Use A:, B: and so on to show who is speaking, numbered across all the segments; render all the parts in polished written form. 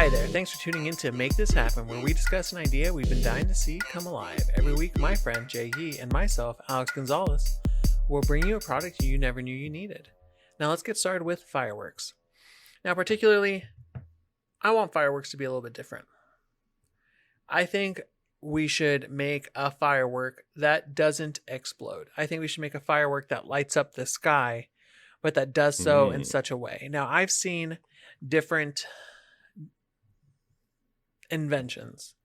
A: Hi there, thanks for tuning in to Make This Happen, where we discuss an idea we've been dying to see come alive. Every week, my friend Jay Yee and myself, Alex Gonzalez, will bring you a product you never knew you needed. Now let's get started with fireworks. Now, particularly, I want fireworks to be a little bit different. I think we should make a firework that doesn't explode. I think we should make a firework that lights up the sky, but that does so in such a way. Now, I've seen different inventions,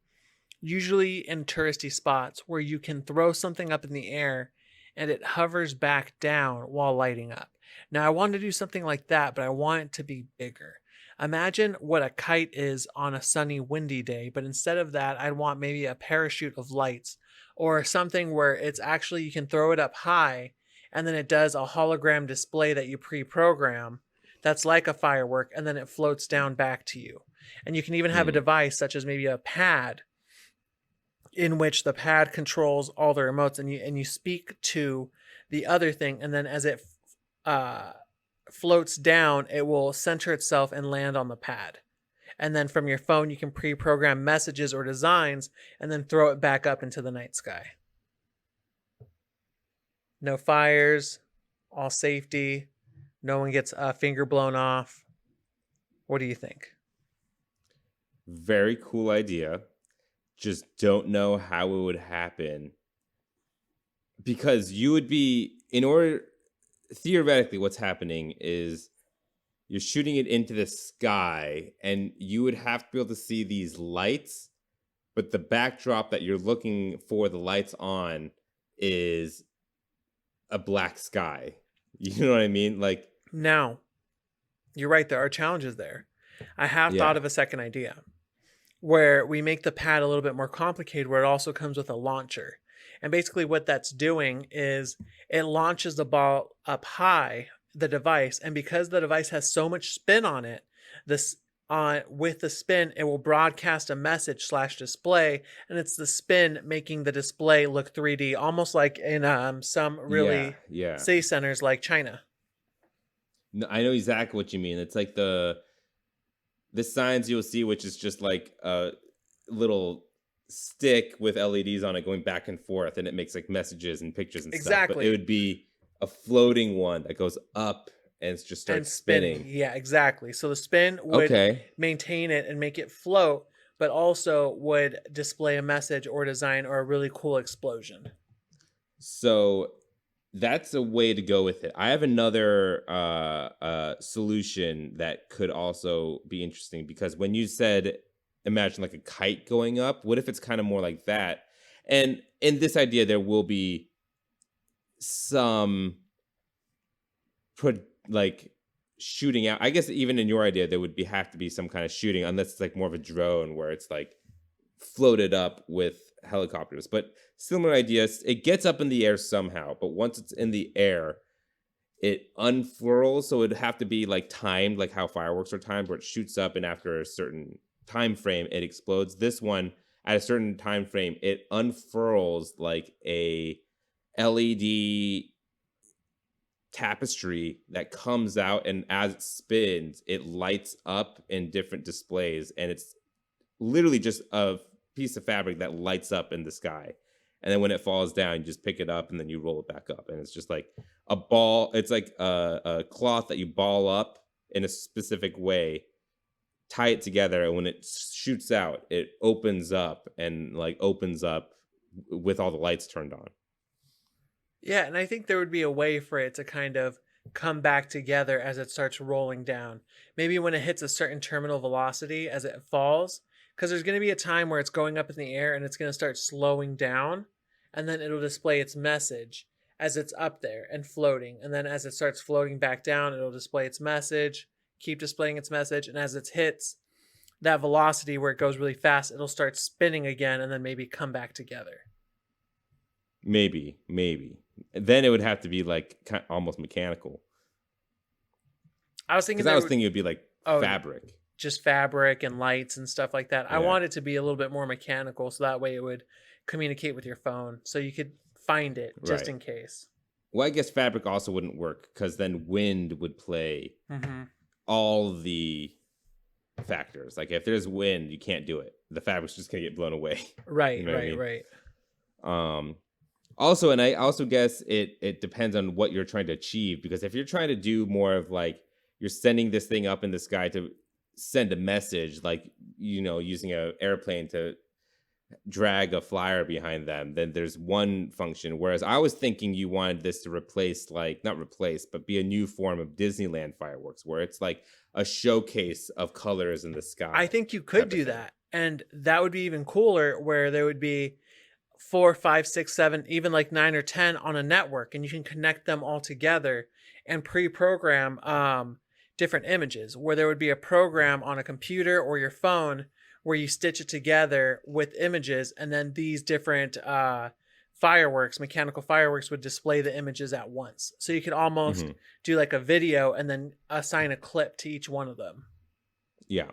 A: usually in touristy spots, where you can throw something up in the air and it hovers back down while lighting up. Now, I want to do something like that, but I want it to be bigger. Imagine what a kite is on a sunny, windy day, but instead of that, I'd want maybe a parachute of lights or something where it's actually, you can throw it up high and then it does a hologram display that you pre-program that's like a firework, and then it floats down back to you. And you can even have a device such as maybe a pad, in which the pad controls all the remotes, and you speak to the other thing, and then as it floats down, it will center itself and land on the pad. And then from your phone, you can pre-program messages or designs and then throw it back up into the night sky. No fires, all safety, no one gets a finger blown off. What do you think?
B: Very cool idea. Just don't know how it would happen. Because you would be, theoretically, what's happening is you're shooting it into the sky, and you would have to be able to see these lights, but the backdrop that you're looking for the lights on is a black sky. You know what I mean? Like,
A: now, you're right, there are challenges there. I have thought of a second idea where we make the pad a little bit more complicated, where it also comes with a launcher. And basically what that's doing is it launches the ball up high, the device, and because the device has so much spin on it, with the spin, it will broadcast a message / display, and it's the spin making the display look 3D, almost like in some really city centers like China.
B: No, I know exactly what you mean. It's like the signs you'll see, which is just like a little stick with LEDs on it going back and forth, and it makes like messages and pictures and stuff. But it would be a floating one that goes up and just starts spinning.
A: Yeah, exactly. So the spin would maintain it and make it float, but also would display a message or design or a really cool explosion.
B: So that's a way to go with it. I have another solution that could also be interesting, because when you said, imagine like a kite going up, what if it's kind of more like that? And in this idea, there will be some shooting out. I guess even in your idea, there would have to be some kind of shooting, unless it's like more of a drone where it's like floated up with helicopters. But similar ideas, it gets up in the air somehow, but once it's in the air, it unfurls. So it'd have to be like timed, like how fireworks are timed, where it shoots up and after a certain time frame it explodes. This one, at a certain time frame, it unfurls like a LED tapestry that comes out, and as it spins, it lights up in different displays, and it's literally just a piece of fabric that lights up in the sky. And then when it falls down, you just pick it up and then you roll it back up, and it's just like a ball. It's like a cloth that you ball up in a specific way, tie it together, and when it shoots out, it opens up with all the lights turned on.
A: Yeah, and I think there would be a way for it to kind of come back together as it starts rolling down. Maybe when it hits a certain terminal velocity as it falls, because there's going to be a time where it's going up in the air and it's going to start slowing down, and then it'll display its message as it's up there and floating. And then as it starts floating back down, it'll display its message, keep displaying its message, and as it hits that velocity where it goes really fast, it'll start spinning again and then maybe come back together.
B: Maybe. Then it would have to be like almost mechanical.
A: I was thinking
B: it would be like fabric.
A: Just fabric and lights and stuff like that. Yeah. I want it to be a little bit more mechanical, so that way it would communicate with your phone, so you could find it just in case.
B: Well, I guess fabric also wouldn't work, because then wind would play all the factors. Like if there's wind, you can't do it. The fabric's just gonna get blown away. You
A: Right,
B: know what I
A: right,
B: mean?
A: right.
B: Um, Also, and I also guess it depends on what you're trying to achieve, because if you're trying to do more of like you're sending this thing up in the sky to send a message, like using a airplane to drag a flyer behind them, then there's one function. Whereas I was thinking you wanted this to replace, like not replace, but be a new form of Disneyland fireworks, where it's like a showcase of colors in the
A: I
B: sky
A: think you could
B: type of
A: do
B: thing.
A: that. And that would be even cooler where there would be four, five, six, seven, even like nine or 10 on a network, and you can connect them all together and pre program different images where there would be a program on a computer or your phone where you stitch it together with images, and then these different fireworks, mechanical fireworks, would display the images at once. So you could almost
B: Hmm.
A: do like a video and then assign a clip to each one of them.
B: Yeah.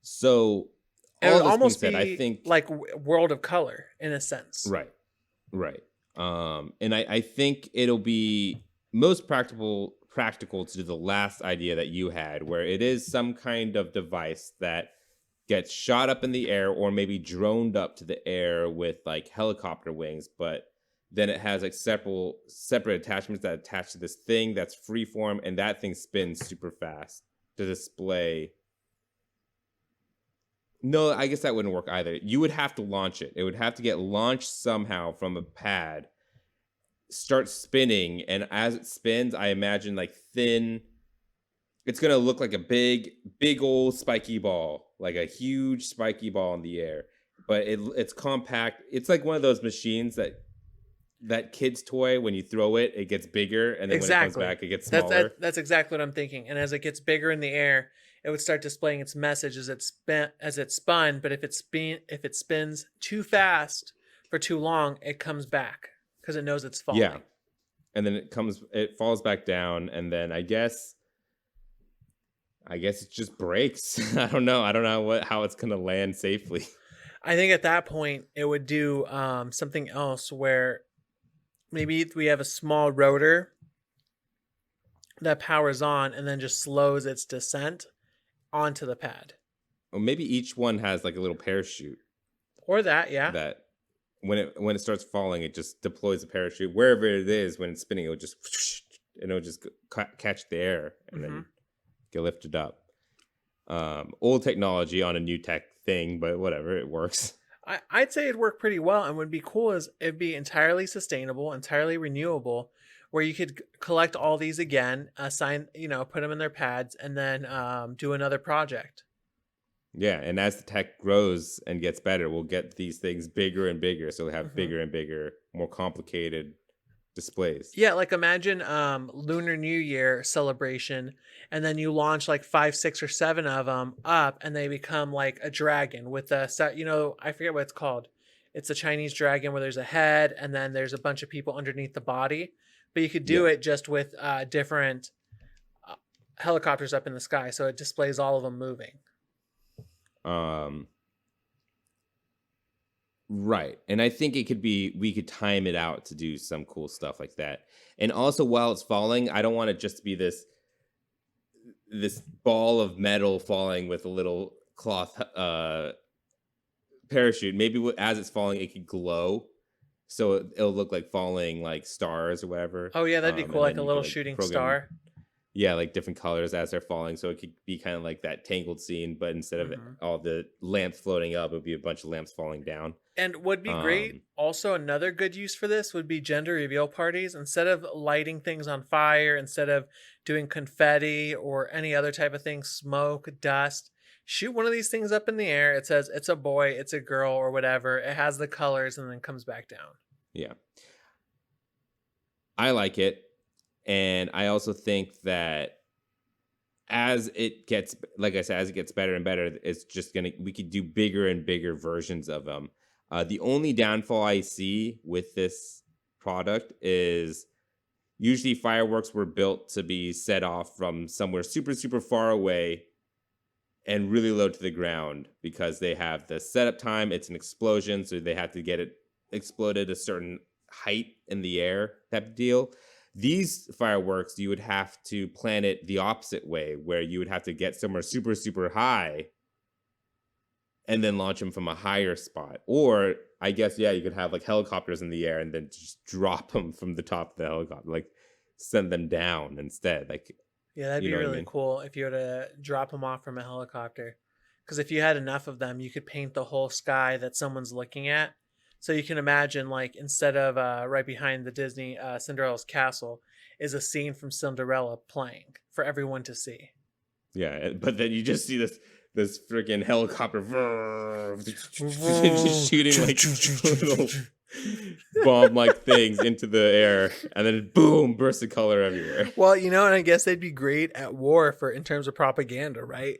B: So
A: It would
B: all this being
A: almost
B: said, I
A: be
B: think
A: like World of Color in a sense.
B: right. Right. And I think it'll be most practical to do the last idea that you had, where it is some kind of device that gets shot up in the air or maybe droned up to the air with like helicopter wings, but then it has like separate attachments that attach to this thing that's freeform, and that thing spins super fast to display. No, I guess that wouldn't work either. You would have to launch it. It would have to get launched somehow from a pad, start spinning, and as it spins, I imagine like thin. It's gonna look like a big old spiky ball, like a huge spiky ball in the air. But it's compact. It's like one of those machines that kid's toy. When you throw it, it gets bigger, and then when it comes
A: Exactly.
B: back, it gets
A: That's
B: smaller.
A: that's exactly what I'm thinking. And as it gets bigger in the air, it would start displaying its message as it spun. But if it spins too fast for too long, it comes back because it knows it's
B: Yeah,
A: falling.
B: and then it falls back down, and then I guess it just breaks. I don't know how it's gonna land safely.
A: I think at that point it would do something else where maybe we have a small rotor that powers on and then just slows its descent onto the pad.
B: Or maybe each one has like a little parachute
A: Or that, yeah.
B: that when it starts falling, it just deploys a parachute wherever it is. When it's spinning, it'll just and it'll just catch the air and
A: Hmm.
B: then get lifted up. Old technology on a new tech thing, but whatever, it works.
A: I'd say it'd work pretty well, and would be cool as it'd be entirely sustainable, entirely renewable, where you could collect all these again, assign, put them in their pads, and then do another project.
B: Yeah, and as the tech grows and gets better, we'll get these things bigger and bigger, so we have
A: Hmm.
B: bigger and bigger, more complicated displays.
A: Yeah, like imagine Lunar New Year celebration, and then you launch like five, six, or seven of them up, and they become like a dragon with a set. I forget what it's called. It's a Chinese dragon where there's a head, and then there's a bunch of people underneath the body. But you could do
B: Yeah.
A: it just with different uh, helicopters up in the sky, so it displays all of them moving.
B: Um, right. And I think we could time it out to do some cool stuff like that. And also while it's falling, I don't want it just to be this ball of metal falling with a little cloth parachute. Maybe as it's falling, it could glow, so it'll look like falling like stars or whatever.
A: Oh yeah, that'd be cool,
B: And
A: like
B: then
A: a
B: you could
A: little
B: like
A: shooting
B: program,
A: star.
B: yeah, like different colors as they're falling, so it could be kind of like that Tangled scene, but instead of
A: Hmm.
B: all the lamps floating up, it would be a bunch of lamps falling down.
A: And would be great.
B: Um,
A: Also, another good use for this would be gender reveal parties. Instead of lighting things on fire, instead of doing confetti or any other type of thing, smoke, dust, shoot one of these things up in the air. It says it's a boy, it's a girl, or whatever. It has the colors and then comes back down.
B: yeah, I like it, and I also think that as it gets, like I said, as it gets better and better, we could do bigger and bigger versions of them. The only downfall I see with this product is usually fireworks were built to be set off from somewhere super, super far away and really low to the ground, because they have the setup time. It's an explosion, so they have to get it exploded a certain height in the air type of deal. These fireworks, you would have to plan it the opposite way, where you would have to get somewhere super, super high and then launch them from a higher spot. Or I guess, yeah, you could have like helicopters in the air and then just drop them from the top of the helicopter, like send them down instead. Like,
A: Yeah, that'd
B: you
A: be
B: know what I
A: really
B: mean?
A: cool if you were to drop them off from a helicopter. Because if you had enough of them, you could paint the whole sky that someone's looking at. So you can imagine, like, instead of right behind the Disney Cinderella's castle, is a scene from Cinderella playing for everyone to see.
B: Yeah, but then you just see this freaking helicopter just shooting like little bomb-like things into the air, and then boom, bursts of color everywhere.
A: Well, you know, and I guess they'd be great at war for in terms of propaganda, right?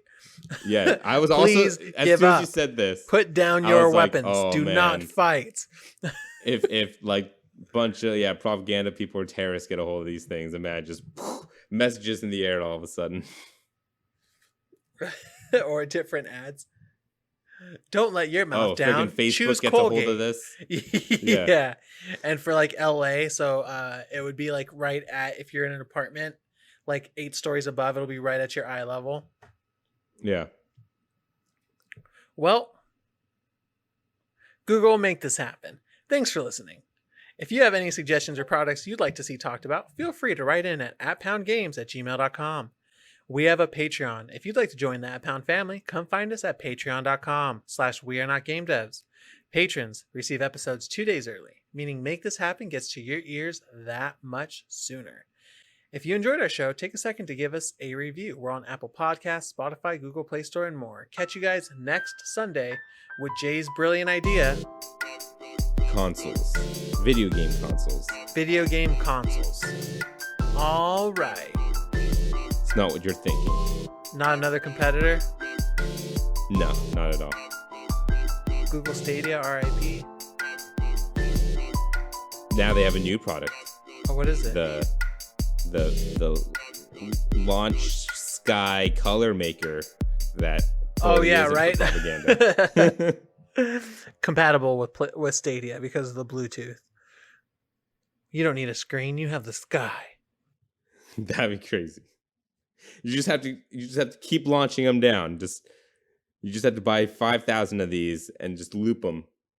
B: Yeah, I was also
A: Please
B: as
A: give
B: soon as
A: up.
B: you said this,
A: Put down
B: I
A: your
B: was like,
A: weapons.
B: oh
A: Do not
B: man,
A: fight.
B: if like bunch of propaganda people or terrorists get a hold of these things, and man, just messages in the air all of a sudden.
A: Or different ads. Don't let your mouth
B: Oh,
A: down.
B: friggin' Facebook
A: Choose
B: gets a hold of
A: Colgate.
B: this. Yeah.
A: Yeah. And for like LA, so it would be like right at, if you're in an apartment, like 8 stories above, it'll be right at your eye level.
B: Yeah.
A: Well, Google will make this happen. Thanks for listening. If you have any suggestions or products you'd like to see talked about, feel free to write in at @poundgames@gmail.com. We have a Patreon. If you'd like to join the @Pound family, come find us at patreon.com/wearenotgamedevs. Patrons receive episodes 2 days early, meaning Make This Happen gets to your ears that much sooner. If you enjoyed our show, take a second to give us a review. We're on Apple Podcasts, Spotify, Google Play Store, and more. Catch you guys next Sunday with Jay's brilliant idea:
B: Consoles. Video game consoles.
A: video game consoles. All right.
B: It's not what you're thinking.
A: Not another competitor.
B: No, not at all.
A: Google Stadia, RIP.
B: Now they have a new product.
A: Oh, what is it?
B: The launch sky color maker that
A: Oh
B: totally
A: yeah,
B: isn't for
A: right.
B: propaganda.
A: Compatible with Stadia because of the Bluetooth. You don't need a screen. You have the sky.
B: That'd be crazy. You just have to keep launching them down. You just have to buy 5,000 of these and just loop them